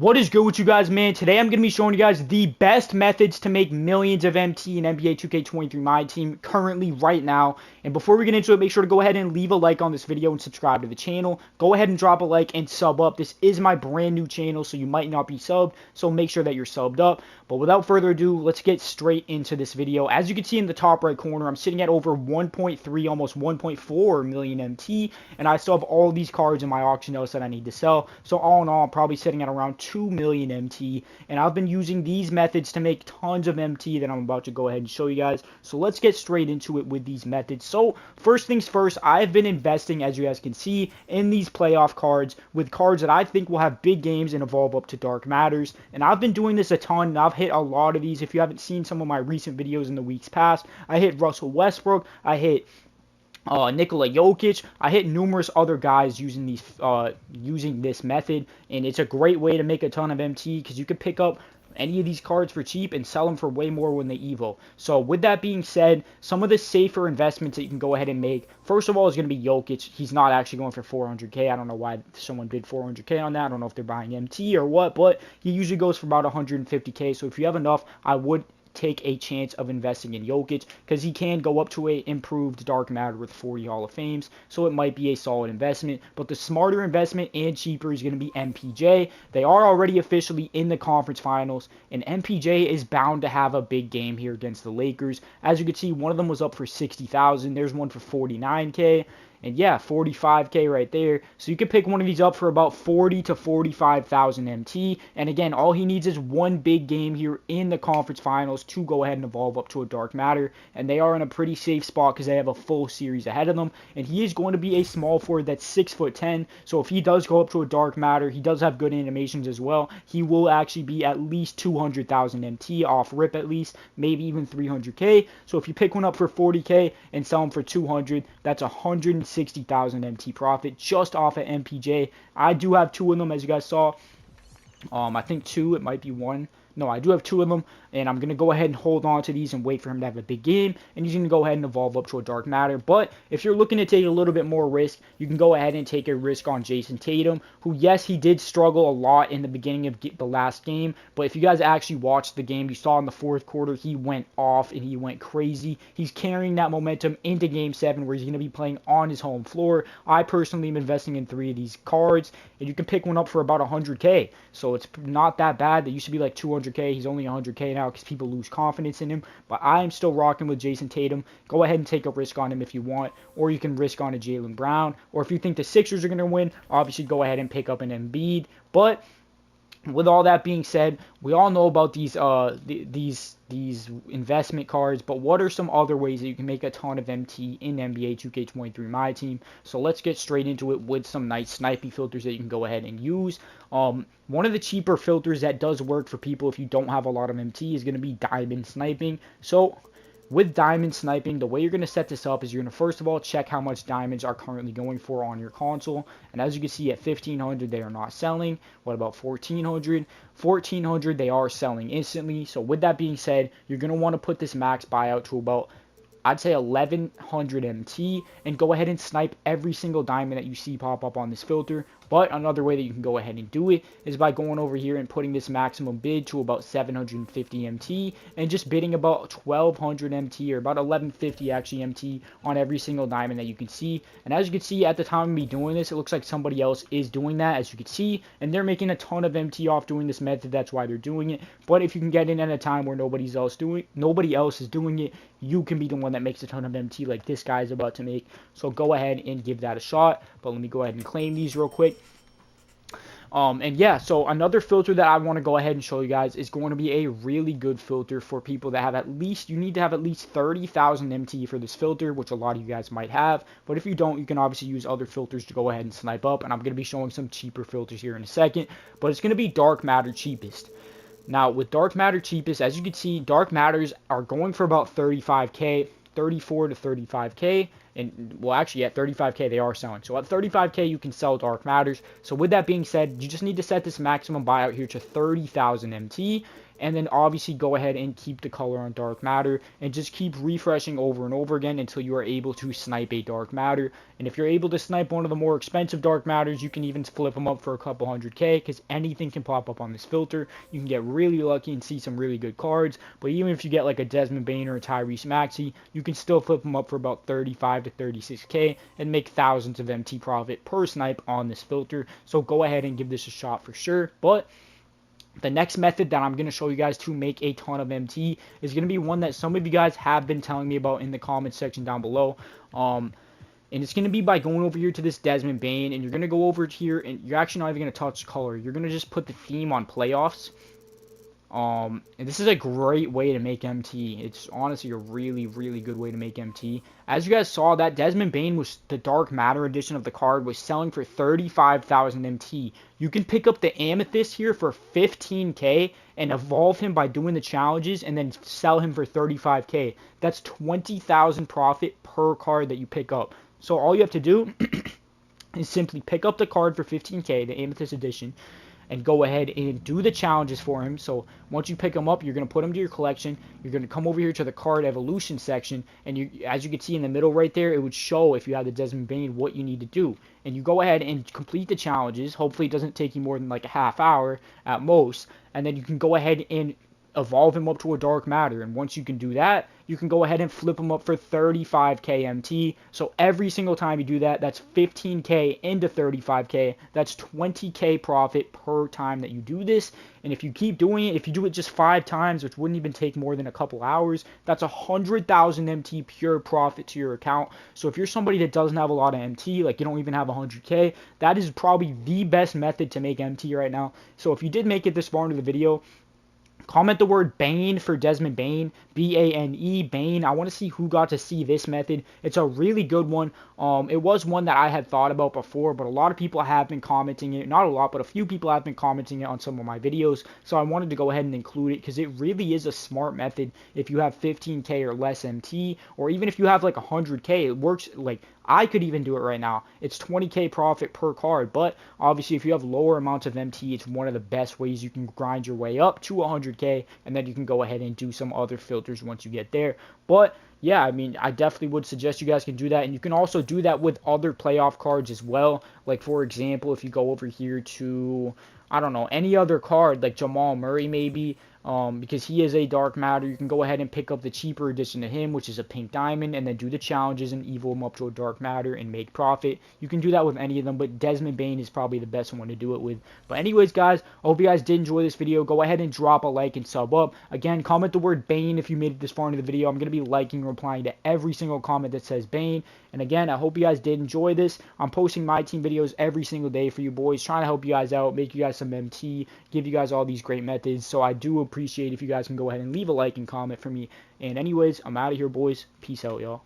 What is good with you guys, man? Today I'm going to be showing you guys the best methods to make millions of MT in NBA 2K23 MyTeam currently right now. And before we get into it, make sure to go ahead and leave a like on this video and subscribe to the channel. Go ahead and drop a like and sub up. This is my brand new channel, so you might not be subbed, so make sure that you're subbed up. But without further ado, let's get straight into this video. As you can see in the top right corner, I'm sitting at over 1.3, almost 1.4 million MT, and I still have all of these cards in my auction house that I need to sell. So all in all, I'm probably sitting at around 2 million MT, and I've been using these methods to make tons of MT that I'm about to go ahead and show you guys. So let's get straight into it with these methods. So first things first, I've been investing, as you guys can see, in these playoff cards with cards that I think will have big games and evolve up to Dark Matters, and I've been doing this a ton, and I've hit a lot of these. If you haven't seen some of my recent videos in the weeks past, I hit Russell Westbrook, I hit Nikola Jokic. I hit numerous other guys using these using this method, and it's a great way to make a ton of MT because you can pick up any of these cards for cheap and sell them for way more when they evo. So with that being said, some of the safer investments that you can go ahead and make, first of all, is going to be Jokic. He's not actually going for 400k. I don't know why someone bid 400k on that. I don't know if they're buying MT or what, but he usually goes for about 150k. So if you have enough, I would take a chance of investing in Jokic because he can go up to a improved Dark Matter with 40 Hall of Fames, so it might be a solid investment. But the smarter investment and cheaper is going to be MPJ. They are already officially in the conference finals, and MPJ is bound to have a big game here against the Lakers. As you can see, one of them was up for 60,000. There's one for 49k. And yeah, 45k right there. So you can pick one of these up for about 40 to 45,000 MT. And again, all he needs is one big game here in the conference finals to go ahead and evolve up to a Dark Matter. And they are in a pretty safe spot because they have a full series ahead of them. And he is going to be a small forward that's 6'10". So if he does go up to a Dark Matter, he does have good animations as well. He will actually be at least 200,000 MT off rip, at least, maybe even 300k. So if you pick one up for 40k and sell him for 200, that's 160,000 MT profit just off of MPJ. I do have two of them, as you guys saw. I think two, it might be one. No, I do have two of them, and I'm going to go ahead and hold on to these and wait for him to have a big game, and he's going to go ahead and evolve up to a Dark Matter. But if you're looking to take a little bit more risk, you can go ahead and take a risk on Jason Tatum, who, yes, he did struggle a lot in the beginning of the last game, but if you guys actually watched the game, you saw in the fourth quarter, he went off and he went crazy. He's carrying that momentum into Game 7, where he's going to be playing on his home floor. I personally am investing in 3 of these cards, and you can pick one up for about 100k, so it's not that bad. They used to be like 200k. He's only 100k now because people lose confidence in him, but I'm still rocking with Jason Tatum. Go ahead and take a risk on him if you want, or you can risk on a Jaylen Brown, or if you think the Sixers are going to win, obviously go ahead and pick up an Embiid. But with all that being said, we all know about these investment cards, but what are some other ways that you can make a ton of MT in NBA 2K23 MyTeam? So let's get straight into it with some nice sniping filters that you can go ahead and use. One of the cheaper filters that does work for people if you don't have a lot of MT is going to be diamond sniping. So with diamond sniping, the way you're going to set this up is you're going to first of all check how much diamonds are currently going for on your console. And as you can see, at 1,500 they are not selling. What about 1,400? 1,400 they are selling instantly. So with that being said, you're going to want to put this max buyout to about, I'd say, 1,100 MT, and go ahead and snipe every single diamond that you see pop up on this filter. But another way that you can go ahead and do it is by going over here and putting this maximum bid to about 750 MT and just bidding about 1,200 MT, or about 1,150 actually MT, on every single diamond that you can see. And as you can see, at the time of me doing this, it looks like somebody else is doing that, as you can see, and they're making a ton of MT off doing this method. That's why they're doing it. But if you can get in at a time where nobody else is doing it, you can be the one that makes a ton of MT like this guy is about to make. So go ahead and give that a shot. But let me go ahead and claim these real quick. And yeah, so another filter that I want to go ahead and show you guys is going to be a really good filter for people that have at least, you need to have at least 30,000 MT for this filter, which a lot of you guys might have. But if you don't, you can obviously use other filters to go ahead and snipe up. And I'm going to be showing some cheaper filters here in a second, but it's going to be Dark Matter cheapest. Now, with Dark Matter cheapest, as you can see, Dark Matters are going for about 35k, 34 to 35k. And well, actually at 35k they are selling. So at 35k you can sell Dark Matters. So with that being said, you just need to set this maximum buyout here to 30,000 MT, and then obviously go ahead and keep the color on dark matter, and just keep refreshing over and over again until you are able to snipe a dark matter. And if you're able to snipe one of the more expensive dark matters, you can even flip them up for a couple 100k, because anything can pop up on this filter. You can get really lucky and see some really good cards, but even if you get like a Desmond Bain or a Tyrese Maxey, you can still flip them up for about 35 to 36k and make thousands of MT profit per snipe on this filter. So go ahead and give this a shot for sure. But the next method that I'm going to show you guys to make a ton of MT is going to be one that some of you guys have been telling me about in the comments section down below. And it's going to be by going over here to this Desmond Bain, and you're going to go over here, and you're actually not even going to touch color. You're going to just put the theme on playoffs. And this is a great way to make MT. It's honestly a really, really good way to make MT. As you guys saw, that Desmond Bain was the Dark Matter edition of the card, was selling for 35,000 MT. You can pick up the Amethyst here for 15k and evolve him by doing the challenges, and then sell him for 35k. That's 20,000 profit per card that you pick up. So all you have to do is simply pick up the card for 15k, the Amethyst edition, and go ahead and do the challenges for him. So once you pick him up, you're going to put him to your collection. You're going to come over here to the card evolution section, and as you can see in the middle right there, it would show if you have the Desmond Bain what you need to do. And you go ahead and complete the challenges. Hopefully it doesn't take you more than like a half hour at most, and then you can go ahead and evolve him up to a dark matter. And once you can do that, you can go ahead and flip him up for 35k MT. So every single time you do that, that's 15k into 35k. That's 20k profit per time that you do this. And if you keep doing it, if you do it just 5 times, which wouldn't even take more than a couple hours, that's 100,000 MT pure profit to your account. So if you're somebody that doesn't have a lot of MT, like you don't even have 100k, that is probably the best method to make MT right now. So if you did make it this far into the video, comment the word Bane for Desmond Bain, B-A-N-E, Bane. I want to see who got to see this method. It's a really good one. It was one that I had thought about before, but a lot of people have been commenting it. Not a lot, but a few people have been commenting it on some of my videos. So I wanted to go ahead and include it because it really is a smart method if you have 15k or less MT, or even if you have like 100k. It works. Like, I could even do it right now. It's 20k profit per card, but obviously if you have lower amounts of MT, it's one of the best ways you can grind your way up to 100k, and then you can go ahead and do some other filters once you get there. But yeah, I mean, I definitely would suggest you guys can do that, and you can also do that with other playoff cards as well. Like, for example, if you go over here to, I don't know, any other card, like Jamal Murray maybe, because he is a dark matter, you can go ahead and pick up the cheaper edition of him, which is a pink diamond, and then do the challenges and evolve him up to a dark matter and make profit. You can do that with any of them, but Desmond Bain is probably the best one to do it with. But anyways, guys, I hope you guys did enjoy this video. Go ahead and drop a like and sub up. Again, comment the word Bane if you made it this far into the video. I'm going to be liking and replying to every single comment that says Bane. And again, I hope you guys did enjoy this. I'm posting my team videos every single day for you boys, trying to help you guys out, make you guys some MT, give you guys all these great methods. So I do appreciate if you guys can go ahead and leave a like and comment for me. And anyways, I'm out of here, boys. Peace out, y'all.